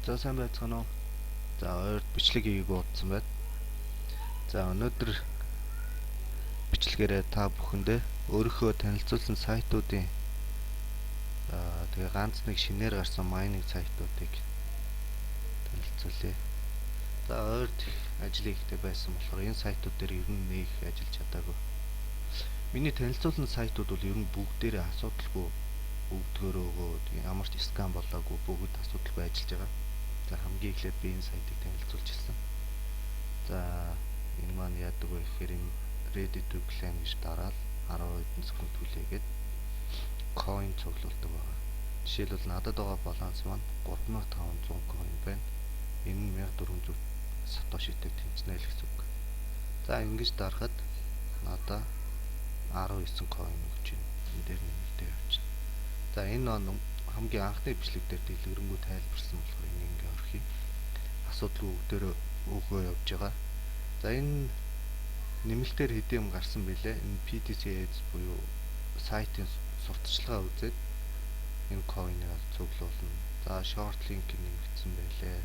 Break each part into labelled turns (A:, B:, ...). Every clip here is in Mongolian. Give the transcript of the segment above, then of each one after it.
A: За сайн байцгаана уу. За ойрт бичлэг хийгээг уудсан байт. За өнөөдөр бичлэгээрээ та бүхэндээ өөрийнхөө танилцуулсан сайтуудын тэгээ ганц нэг шинээр гарсан майнинг сайтуудыг танилцуулъя. За ойрт ажил хийхдээ байсан болохоор энэ сайтууд дээр ер нь нэг ажиллаж чадаагүй. Миний танилцуулсан сайтууд бол ер нь бүгдээрээ асуудалгүй, бүгдгөө ямар ч скам болоогүй, бүгд асуудалгүй ажиллаж байгаа. За хамгийн эхлээд би энэ сайтыг танилцуулж ирсэн. За энэ маань яадаг вэ гэхээр энэ ready to claim гэж дараал 10 хэдэн секунд хүлээгээд coin цуглуулдаг байгаа. Жишээлбэл надад байгаа баланс маань 3500 coin байна. Энэ нь 1400 сатошитэй тэнцэнэ л гэсэн үг. За ингэж дарахад надаа 19 coin өгч байна. Энэ дээр нэмэлтээ явуулчихна. За энэ он хамгийн анхны бичлэг дээр дэлгэрэнгүй тайлбарсан болохоор энийг ингээ орхив. Асуудал бүгдээр өгөө явж байгаа. За энэ нэмэлтээр хэдийн гарсан бэлээ. Энэ PTC Ads буюу сайтын сурталчилгаа үзээд энэ coin-ыг цуглуулна. За short link нэмэгдсэн байлээ.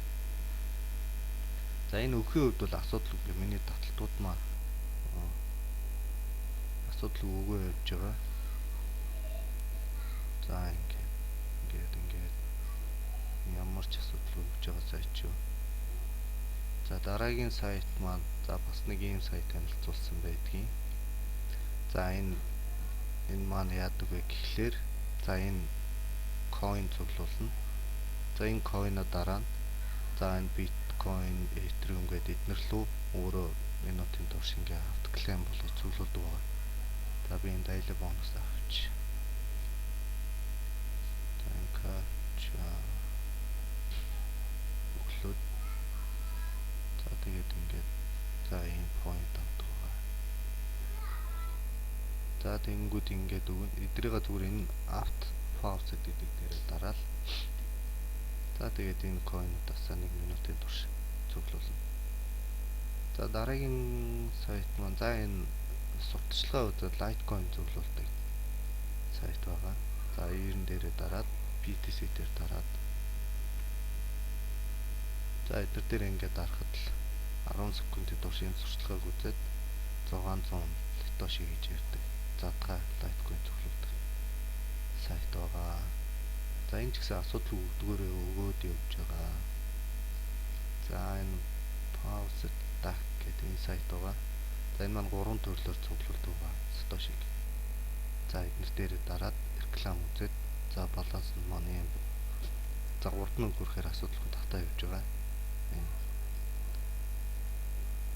A: За энэ өхийн хувьд бол асуудал үгүй. Миний таталтууд маа асуудал өгөө явж байгаа. За ингээд ямар ч асуудал өгж байгаа сайт юу. За дараагийн сайт маань за бас нэг ийм сайт танилцуулсан байдгийн. За энэ маань яадаг вэ гэхлээр за энэ coin цуглуулна. За энэ coin-а дараа нь за энэ Bitcoin, Ethereum гэдэг эднэр лүү өөрөө минутын турш ингээ автоклейм болгож цуглуулдаг байгаа. За би энэ daily bonus авч. За энэ өглөө. За тэгээд ингээд за энэ point авдаг байгаа. За тэнгүүд ингээд өгнө. Эдрийга зүгээр энэ apt pause гэдэг дээрээ дараал. За тэгээд энэ coin-удаас 1 минутын турш цуглуулна. За дараагийн сайт маань за энэ сурталчилгаа үзээд Litecoin цуглуулдаг сайт байгаа. За энэ дээрээ дараад BTC дээр дараад за эдгээр дээр ингээд дарахад л 10 секундын турш энэ сурталчилгааг үзээд 600 Satoshi гэж ярьдаг. Задгай Litecoin цуглуулдаг сайт байгаа. За энэ ч гэсэн асуудал өгдөгөөрөө өгөөд явж байгаа. За энэ pause stack гэдэг энэ сайт байгаа. За энэ маань 3 төрлөөр цуглуулдаг байгаа Satoshi. За эднэр дээр дараад реклам үзээд за баланс нь маань юм. За 3 мөнгө хүрэхээр асуудалгүй татаа явж байгаа.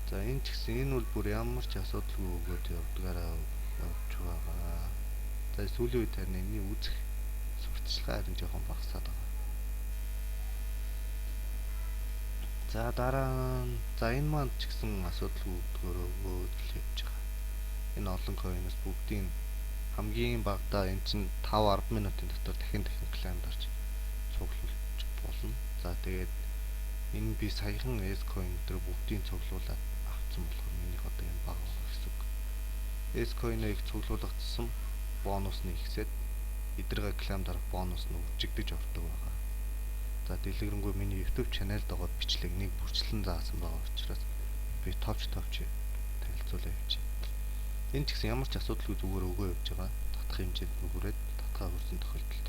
A: За энэ ч гэсэн энэ бол бүр ямар ч асуудалгүй өгөөд явдгаараа явж байгаа. За сүүлийн үед харин энэний үзэх сурталчилгаа харин жоохон багасаад байгаа. За дараа нь за энэ маань ч гэсэн асуудалгүй өгдгөөрөө өгөөд л явж байгаа. Энэ олон coin-оос бүгдийн хамгийн багадаа эн чинь 5-10 минутын дотор дахин клейм дарж цуглуулж болно. За тэгээд энэ би саяхан S-coin дээр бүгдийг цуглуулад авсан болохоор минийх одоо юм бага гэсэн үг. S-coin-ыг цуглуулгацсан бонус нь ихсээд эдрэг клейм дарах бонус нь үжигдэж ордог байгаа. За дэлгэрэнгүй миний YouTube channel-д байгаа бичлэг нэг бүрчлэн заасан байгаа учраас би товч танилцуулаа явчих. Энэ ч гэсэн ямар ч асуудалгүй зүгээр өгөө явж байгаа. Татах хэмжээнд нүгүрээд татгаа хүрсэн тохиолдолд.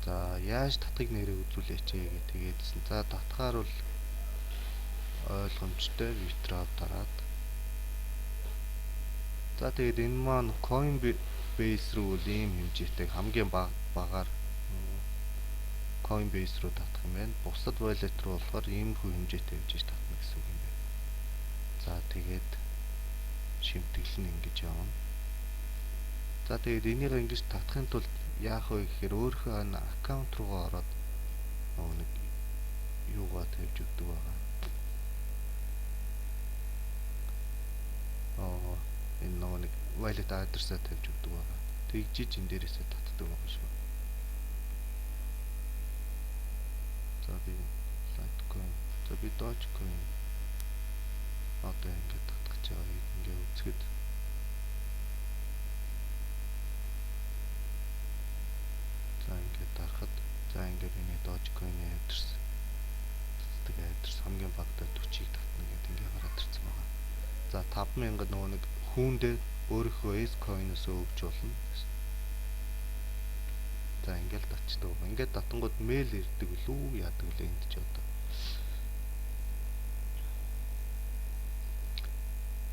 A: За яаж татхыг нэрээ үзүүлээч гээ тэгээдсэн. За татгаар бол ойлгомжтой withdraw дараад. За тэгээд энэ маань Coinbase руу л ийм хэмжээтэй хамгийн багаар Coinbase руу татах юм байна. Бусад wallet руу болохоор иймэрхүү хэмжээтэй хэмжээж татна гэсэн үг юм байна. За тэгээд шимтгэл нь ингэж явна. За тэгээд энийг ингэж татахын тулд яах вэ гэхээр өөрийнхөө аккаунт руугаа ороод нэг юугаа тавьж өгдөг байгаа. Энэ нэг wallet address-а тавьж өгдөг байгаа. Тэгжиж энэ дээрээсээ татдаг байгаа шүү. За би Litecoin, за би Dogecoin одоо ингэ татах гэж байгаа. Ингээ үзэхэд за ингэ дарахад за ингэ миний Dogecoin-ийн address 5000 нөгөө нэг хүүндээ өөрийнхөө S-coin-оос өгж болно. За ингээл татчихдаг. Ингээд татангууд мэйл ирдэг лүү яадаг лээ энд ч одоо.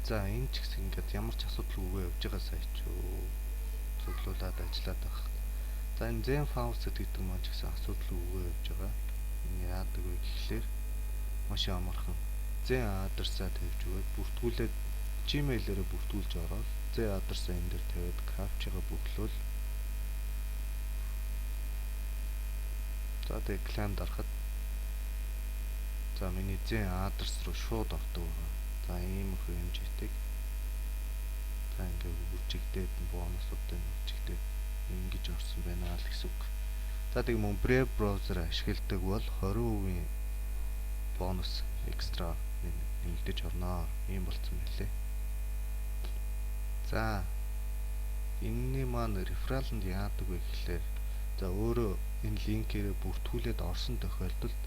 A: За энэ ч гэсэн ингээд ямар ч асуудалгүйгээ явж байгаа сайч юу. Цуглуулад ажиллаад байгаа. За энэ Zen Faucet гэдэг маань ч гэсэн асуудалгүйгээ явж байгаа. Энэ яадаг вэ гэхлээр маш амархан Zen адресаа тавьж өгөөд бүртгүүлээд Gmail-ээрээ бүртгүүлж ороод Zen адресаа энэ дээр тавиад captcha-га бөглөөл. За тэгээ claim дарахад за миний Zen адрес руу шууд ордог байгаа. За ийм их хэмжээтэй. За ингээд үржигдээд бонусуудтай үржигдээд ингэж орсон байна л гэсэн үг. За тэгээ мөн Brave browser ашигладаг бол 20% бонус экстра нэмэгдэж орноо. Ийм болцсон байлээ. За энэний маань рефераланд яадаг вэ гэхлээр за өөрөө энэ линкээрээ бүртгүүлээд орсон тохиолдолд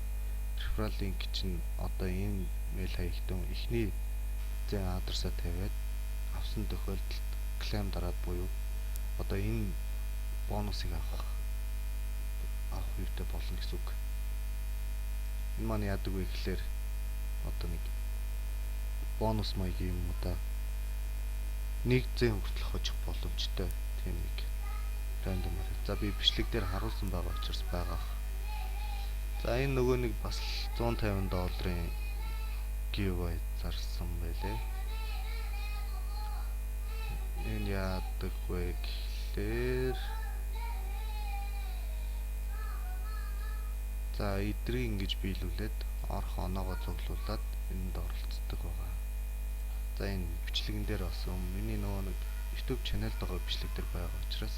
A: реферал линк чинь одоо энэ мэйл хаягтан эхний Zen адресаа тавиад авсан тохиолдолд claim дараад буюу одоо энэ бонусыг авах юутай болно гэсэн үг. Энэ маань яадаг вэ гэхлээр одоо нэг бонус маягийн юм уу да. Нэг Zen хүртэл хожих боломжтой тийм нэг рандом. За би бичлэг дээр харуулсан байгаа учраас байгаа. За энэ нөгөө нэг бас $150 giveaway зарсан байлээ. Энэ яадаг вэ гэхлээр за эдрийг ингэж биелүүлээд орох оноогоо цуглуулад энд оролцдог байгаа. За энэ бичлэгэн дээр бас миний нөгөө нэг YouTube channel байгаа бичлэг дээр байгаа учраас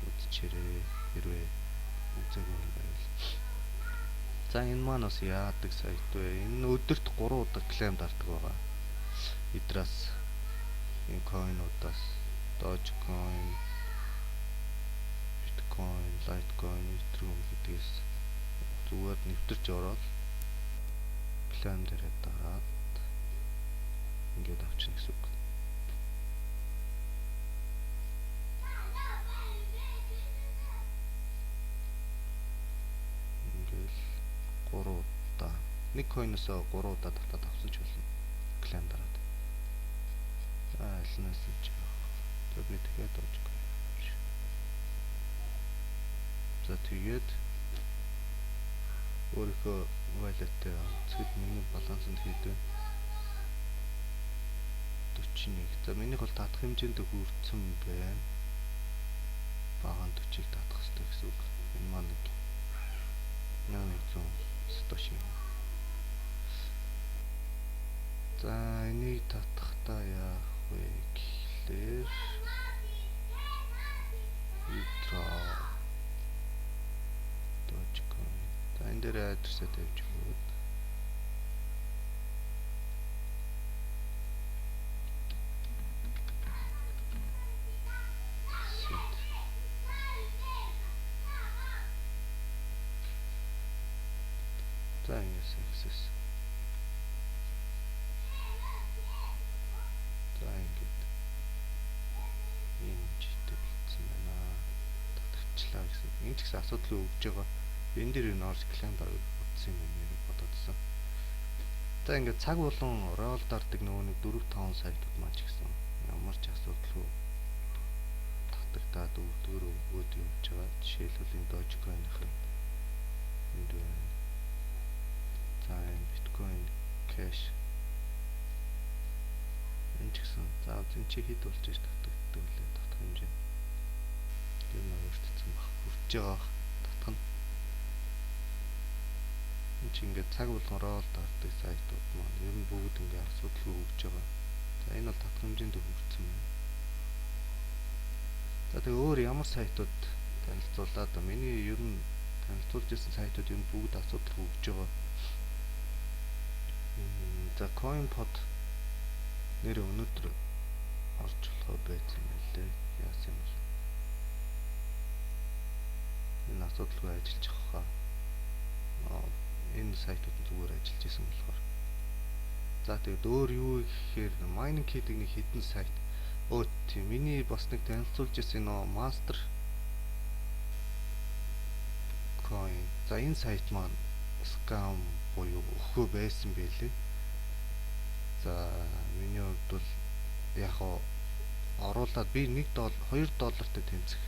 A: үзчихээрэй. Хэрвээ үзээгүй юм байвал. За энэ маань бас яадаг сайт вэ? Энэ өдөрт 3 удаа claim дардаг байгаа. Эдраас энэ coin-удаас Dogecoin, Bitcoin, Litecoin, Ethereum гэдгээс зүгээр нэвтэрч ороод claim дээрээ дараад ингээд авчихна гэсэн үг. Ингээл 3 удаа нэг coin-оос 3 удаа татаад авсан ч болно. Claim дараад. За альнаас нь ч за би тэгээд Dogecoin. За тэгээд өөрийнхөө wallet-ээр үзэхэд миний балансанд хийдвэ 41. За минийх бол татах хэмжээнд хүрсэн байна. Багаан 40-ыг татах хэрэгтэй гэсэн үг. Энэ маань нэг 1100 сатоши. За энийг татахтаа яах вэ гэхлээр withdraw Dogecoin. За энэ дээр адресаа тавьж өгөөд за ингэж access. За ингэж энэ жишээ болцсон байна. Татчихлаа гэсэн. Энэ ч гэсэн асуудал өгж байгаа. Энэ дээр энэ орж claim дараг утсан юм нэрийг бодоодсон. За ингээд цаг болон roll дардаг нөгөө нэг 4-5 сайтууд маань ч гэсэн ямар ч асуудалгүй татагдаад өгдөөр өгөөд явж байгаа. Жишээлбэл энэ Dogecoin-ийн энд байна. За энэ Bitcoin Cash энэ ч гэсэн за энэ чи хэд болж иж татагддаг лээ татах хэмжээ. Тэр нь өөрчлөгдсөн баг. Хүрж байгаа татах нь. Энд чи ингээд цаг болгон roll дардаг сайтууд маань ер нь бүгд ингээд асуудалгүй өгж байгаа. За энэ бол татах хэмжээнд хүрсэн байна. За тэгээ өөр ямар сайтууд танилцуулаад миний ер нь танилцуулж ирсэн сайтууд ер нь бүгд асуудалгүй өгж байгаа. За CoinPod нэр өнөөдөр орж болохоо байсан байлээ. Яасан юм бэ? Энэ асуудалгүй ажиллаж байгаа. Энэ сайтууд зүгээр ажиллаж исэн болохоор За тэгээд өөр юу гэхээр mining key-г нэг хідэн сайт. Өө тийм миний бас нэг танилцуулж ирсэн нөө master coin. За энэ сайт маань scam буюу өхөө байсан байлээ. За миний хувьд бол яг оруулаад би $2 тэмцэх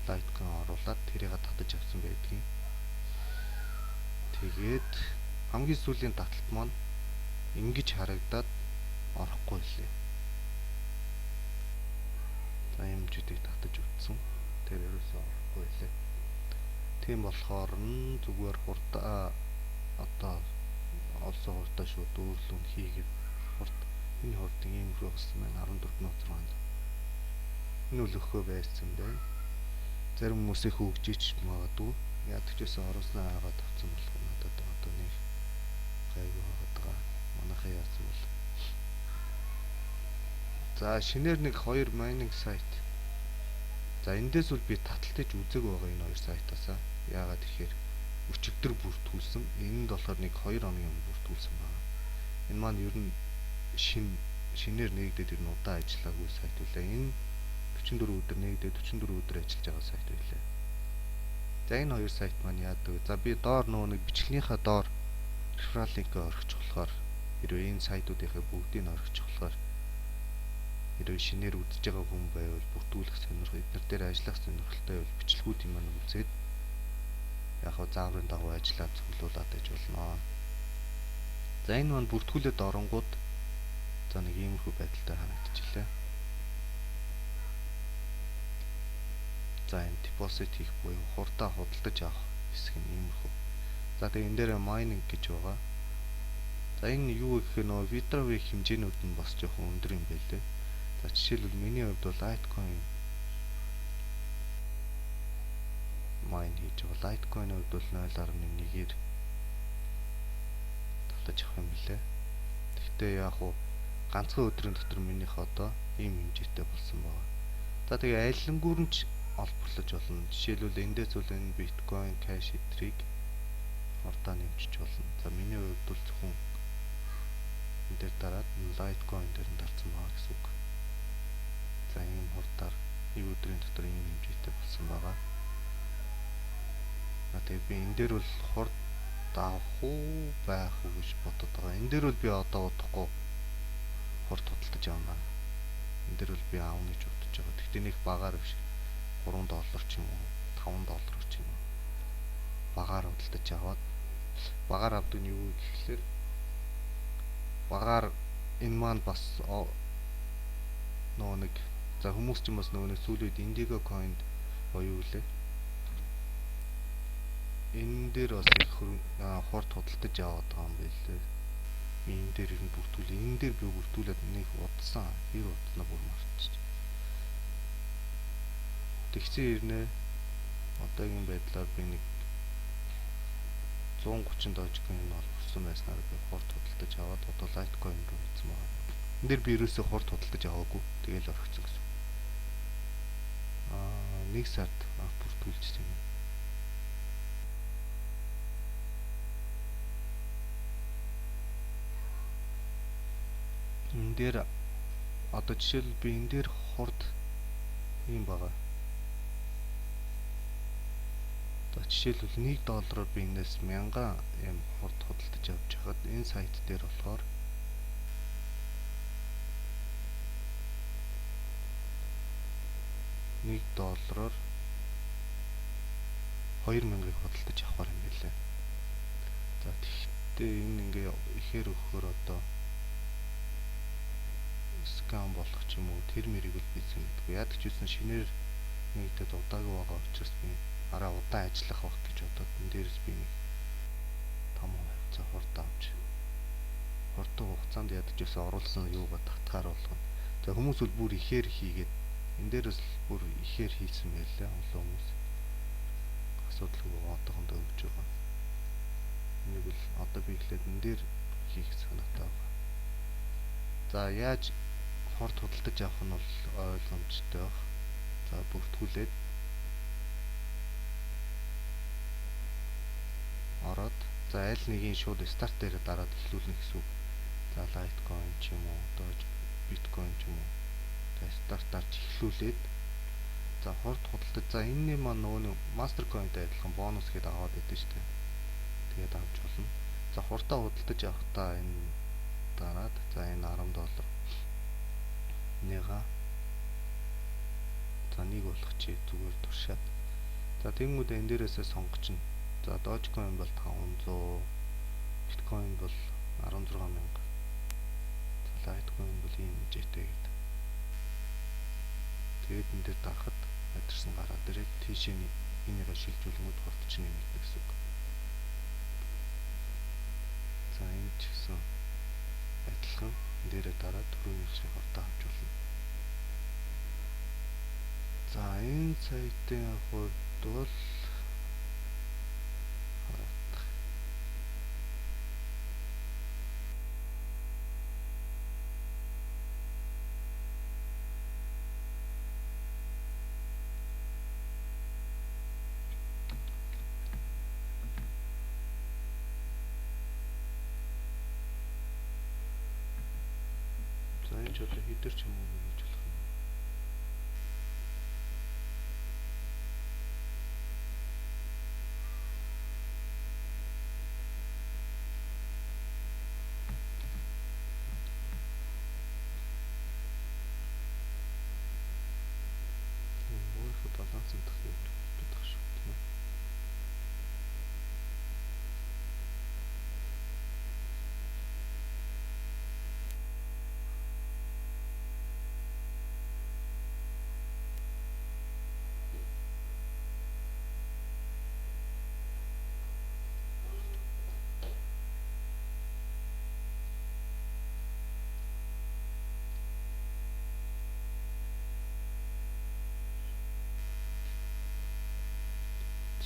A: Litecoin оруулаад тэрийг татаж авсан байдгийн. Тэгээд хамгийн сүүлийн таталт маань ингэж харагдаад орохгүй лээ. За юм жидийг татаж утсан. Тэр ерөөсөө орохгүй лээ. Тийм болохоор зүгээр хурдаа одоо олсон хурдаа шууд өөрлөнд хийгээд энэ хурдын ийм их болсон байна 14.6. Энэ өлөөхөө байсан байна. Зарим хүмүүс их өгжиж магадгүй. Яадаг ч гэсэн оруулснаа хагаад авсан болох надад одоо нэг гайгүй байгаа. Манайхаа яасан бол. За шинээр нэг 2 mining сайт. За эндээс бол би таталтаж үзэг байгаа энэ 2 сайтаасаа. Яагаад тэгэхээр өчигдөр бүртгүүлсэн. Энд болохоор нэг 2 хоногийн өмнө бүртгүүлсэн байна. Энэ маань ер нь шинээр нэгдээд ер нь удаан ажиллаагүй сайт үлээ. Энэ 44 өдөр нэгдээд 44 өдөр ажиллаж байгаа сайт үлээ. За энэ 2 сайт маань яадаг вэ? За би доор нэг бичлэгийнхаа доор referral link орхиж болохоор хэрвээ энэ сайтуудынхаа бүгдийг орхиж болохоор хэрвээ шинээр үзэж байгаа хүн байвал бүртгүүлэх сонирхол эдгээр дээр ажиллах сонирхолтой байвал бичлэгүүд юм үзээд яг зааврын дагуу ажиллаад цуглуулад байж болно. За энэ маань бүртгүүлээд оронгууд за нэг иймэрхүү байдалтай харагдчихлаа. За энэ deposit хийх буюу хурдаа худалдаж авах хэсэг нь иймэрхүү. За тэгээ энэ дээр mining гэж байгаа. За энэ юу гэхээр нөө Vitrovik хэмжээнүүд нь бас жоохон өндөр юм байлээ. За жишээлбэл миний хувьд бол Litecoin mine хийж байгаа. Litecoin-ийн хувьд бол 0.1-ээр татаж авах юм билээ. Гэхдээ яг ганцхан өдрийн дотор минийх одоо ийм хэмжээтэй болсон байна. За тэгээ айлангуур нь ч олборлож болно. Жишээлбэл эндээс бол энэ Bitcoin Cash эдрийг хурдаа нэмжиж болно. За миний хувьд бол зөвхөн энэ дээр дараад Litecoin дээр нь дарсан байгаа гэсэн үг. За ийм хурдаар нэг өдрийн дотор ийм хэмжээтэй болсон байгаа. Тэгээд би энэ дээр бол хурд авах уу байх уу гэж бодод байгаа. Энэ дээр бол би одоо удахгүй хурд худалдаж авна. Энэ дээр бол би аавна гэж бодож байгаа. Гэхдээ нэг багаар биш. $3 ч юм уу, $5 ч юм уу. Багаар худалдаж аваад багаар авдаг нь юу гэхэлэр багаар энэ маань бас нэг за хүмүүс ч бас нэг сүүлийн үед Indigo coin боيو лээ. Энэ дээр бас их хурд худалдаж аваад байгаа юм байлээ. Энэ дээр ер нь бүртгүүлээ. Энэ дээр би бүртгүүлээд нэг удсан. Хэр удснаа бүр мартчих. Тэгсэн ирнэ. Одоогийн байдлаар би нэг 130 дожкын нь олсон байснаар би хурд худалдаж аваад одоо Litecoin руу хийсэн байна. Энэ дээр би ерөөсөө хурд худалдаж аваагүй. Тэгээл орхисон гэсэн. Нэг сард бүртгүүлчихсэн юм. Энэ дээр одоо жишээл би энэ дээр хурд ийм байгаа. Одоо жишээлбэл $1 би энэс 1000 юм хурд худалдаж авч хахад энэ сайт дээр болохоор $1-оор 2000-ыг худалдаж авахар юм байлээ. За тэгтээ энэ ингээ ихээр өгөхөр одоо скам болох ч юм уу тэр мэрийг л бийсэн гэдэггүй. Яадаг ч үсэн шинээр нэгдэд удаагүй байгаа учраас би араа удаан ажиллах байх гэж бодоод энэ дээрээс би нэг 5% хурд авч хурдан хугацаанд яадаг ч үсэн оруулсан юугаа татгаар болгоно. За хүмүүс бол бүр ихээр хийгээд энэ дээрээс бүр ихээр хийсэн байлаа олон хүмүүс. Асуудалгүй одоохондоо өгч байгаа. Энийг бол одоо би ихлээд энэ дээр хийх санаатай байна. За яаж хурд худалдаж авах нь бол ойлгомжтой баг. За бүртгүүлээд ороод за аль нэгийг шууд старт дээр дараад эхлүүлнэ гэсэн үг. За Litecoin ч юм уу, Doge, Bitcoin ч юм уу. Тэгээ стартаар эхлүүлээд за хурд худалдаж за энэ маань нөгөө нэг Mastercoin-тэй адилхан бонус гээд аваад идэв шүү дээ. Тэгээд авч болно. За хурдаа худалдаж авахдаа энэ дараад за энэ $10 нэга за нэг болох чи зүгээр туршаад. За тэнгууд энэ дээрээсээ сонгочихно. За Dogecoin бол 500, Bitcoin бол 16,000. За Litecoin бол ийм хэмжээтэй гэдэг. Тэгээд энэ дээр дарахад адирсан гараад ирээд тийшээ энийг шилжүүлэнгүүд хурд чинь нэмэгдэх гэсэн үг. За энэ ч гэсэн адилхан энэ дээрээ дараад түрүүний шиг хурдаа авч болно. За энэ сайтын хувьд бол энэ ч одоо хэдэр ч юм уу гэж болох юм. Өөрөөр баланс өгөх юм бодох шүү дээ.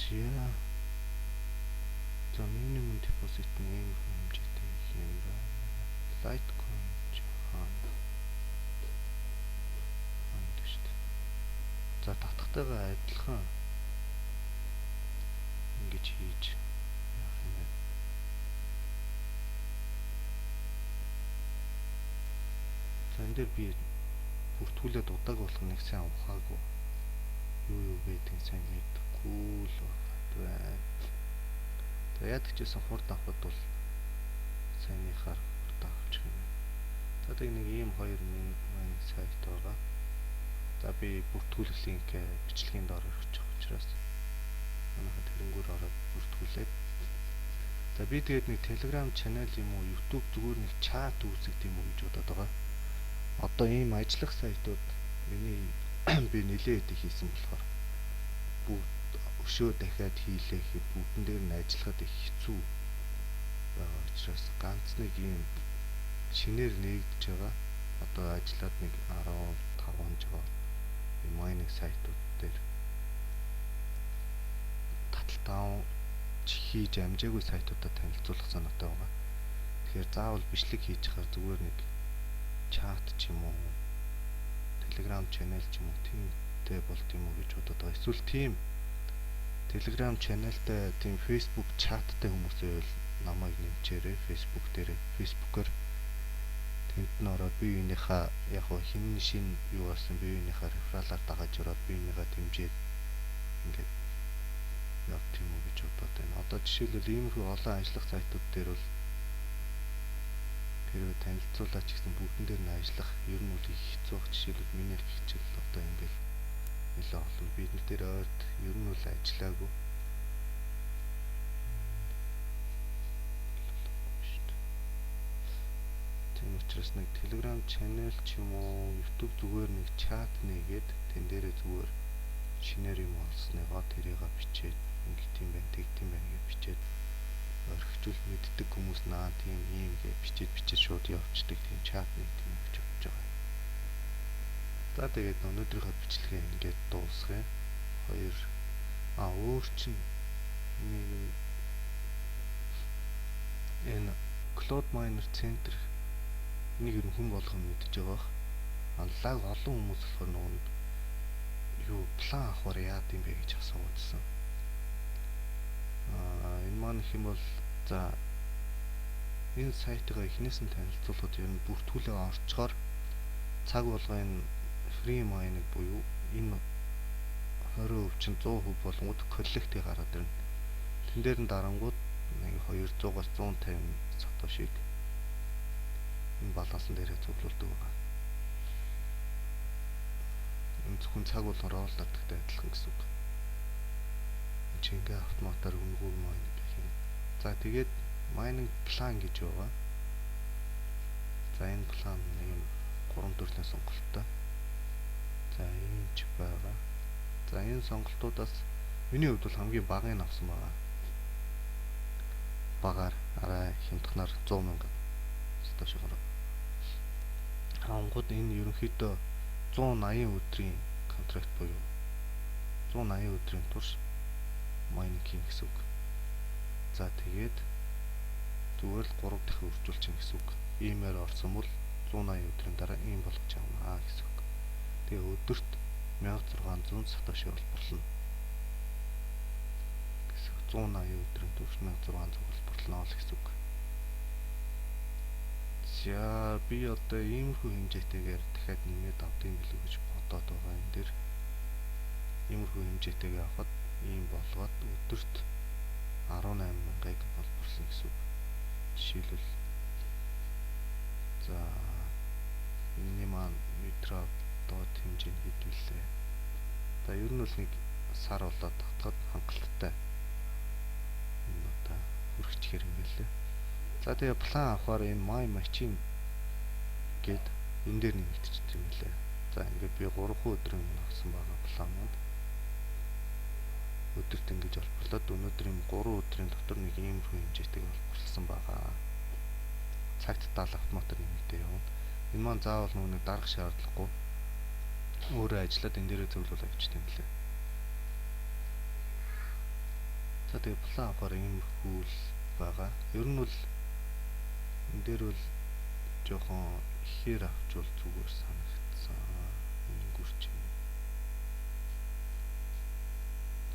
A: За. За minimum deposit нэм хэмжээтэй юм байна. Litecoin ч хаана шүү дээ. За татхтайгаа адилхан ингэж хийж яах юм бэ? За энэ дээр би бүртгүүлээд удааг болох нэг сайн ухаагүй. Юу байдгийг сайн мэдгүй л байна. За яадаг ч гэсэн хурд авахд бол сайныхаар хурд авчих юм байна. За тэг нэг ийм 2 сайт байгаа. За би бүртгүүлэх линкээ бичлэгийн доор өгчих учраас манайха тэрнгүүр ороод бүртгүүлээд. За би тэгээд нэг Telegram channel юм уу, YouTube зүгээр нэг чат үүсгэх юм уу гэж бодоод байгаа. Одоо ийм ажиллах сайтууд миний би нэлээд их хийсэн болохоор бүгд өшөө дахиад хийлээ гэхэд бүгдэн дээр нь ажиллахад их хэцүү байгаа учраас ганц нэг ийм шинээр нэгдэж байгаа. Одоо ажиллаад нэг 15 жоо майнинг сайтууд дээр таталтаа хийж амжаагүй сайтуудад танилцуулах санаатай байгаа. Тэгэхээр заавал бичлэг хийж хахаар зүгээр нэг чат ч юм уу, Telegram channel ч юм уу тиймтэй болт юм уу гэж бодоод байгаа. Эсвэл тийм Telegram channelтай тийм Facebook chatтай хүмүүс байвал намайг нэмчээрэй Facebook дээр, Facebook-оор тэнд нь ороод биеийнхаа яг хин шин юу болсон биеийнхаа рефералаар дагаж ороод биеийнхаа дэмжээд ингээд явт юм уу гэж бодоод байна. Одоо жишээлбэл иймэрхүү олон ажиллах сайтууд дээр бол хэрвээ танилцуулаач гэсэн бүгдэн дээр нь ажиллах ер нь үл их хэцүү байх. Жишээлбэл миний хичээл одоо ингээд нэлээд олон бид нар дээр ойрт ер нь үл ажиллаагүй. Тийм учраас нэг Telegram channel ч юм уу, YouTube зүгээр нэг чат нэгээд тэн дээрээ зүгээр шинээр юм олсныгоо тэрийг бичээд ингээд юм байна, тэгтим байна гэж бичээд орхижүүл мэддэг хүмүүс наа тийм ийм гэж бичээд шууд явуулдаг тийм чат нэг тийм өгч өгч байгаа. За тэгээд өнөөдрийнхөө бичлэгээ ингээд дуусгая. Өөр чинь нэг энэ Cloud Miner Center нэг юм хүн болгоно мэдж байгаа. Лаг олон хүмүүс болохоор нөгөө юу план авахар яад юм бэ гэж асуусан. Энэ маань их юм бол за энэ сайтыгаа эхнээс нь танилцуулахад ер нь бүртгүүлээ орчхоор цаг болгоо энэ free mining буюу энэ 20% чинь 100% болгоод коллектыг гараад ирнэ. Тэн дээр нь дарангууд нэг 200-аас 150 сатошиг энэ балансан дээрээ цуглуулдаг байгаа. Энэ зөвхөн цаг болгоор оолдогтой адилхан гэсэн үг. Чи ингээ автоматар өнгөө майнинг гэх юм. За тэгээд mining plan гэж байгаа. За энэ план нэг юм 3 төрлийн сонголттой. За энэ ч байгаа. За энэ сонголтуудаас миний хувьд бол хамгийн багыг авсан байгаа. Багаар арай хямдханаар 100,000 сатошигоор. Ангууд энэ ерөнхийдөө 180 өдрийн контракт буюу 180 өдрийн турш майнинг хийн гэсэн үг. За тэгээд зүгээр л 3 дахин үржүүлчихин гэсэн үг. Иймээр орсон бол 180 өдрийн дараа ийм болгож авнаа гэсэн үг. Тэгээ өдөрт 1600 сатоши бол болно. Гэсэн 180 өдрийн турш 1600 бол болно л гэсэн үг. За би одоо иймэрхүү хэмжээтэйгээр дахиад нэмээд авдсан билүү гэж бодоод байгаа энэ дэр. Иймэрхүү хэмжээтэйгээ авахад ийм болгоод өдөрт 18,000-ыг бол болсон гэсэн үг. Жишээлбэл за энэ маань метро доод хэмжээ нь хэд вүлээ. За ер нь бол нэг сар болоод татхад хангалттай. Энэ одоо хүрчихээр юм гэлээ. За тэгээ план авахаар энэ my machine гээд энэ дээр нэмэгдчихсэн юм лээ. За ингээд би 3 өдрийн өмнө авсан байгаа план маань. Өдөрт ингэж олборлоод өнөөдрийн 3 өдрийн дотор нэг иймэрхүү хэмжээтэйг олборлсон байгаа. Цагт 70 автоматар нэмэгдээ явна. Энэ маань заавал нэг дарах шаардлагагүй. Өөрөө ажиллаад энэ дээрээ зөвлөл авчдаг юм лээ. За тэгээ план авахаар иймэрхүү л байгаа. Ер нь бол энэ дээр бол жоохон ихээр авчвал зүгээр санагдсан. Энэ гүрч юм.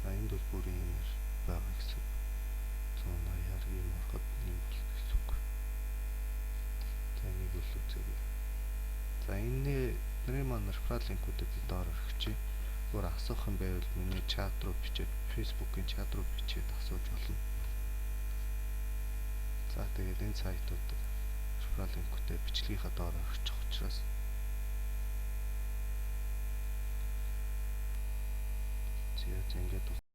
A: За энд бол бүр иймэр байгаа гэсэн. 180-аар ийм ороход ийм болно гэсэн үг. За энийг бол үзээгүй. За энэний маань реферал линкүүдэд доор орхичих. Зүгээр асуух юм байвал миний чат руу бичээд Facebook-ийн чат руу бичээд асууж болно. За тэгээд энэ сайтууд реферал линкүүдэд бичлэгийнхаа доор орхичих учраас зэ ингээд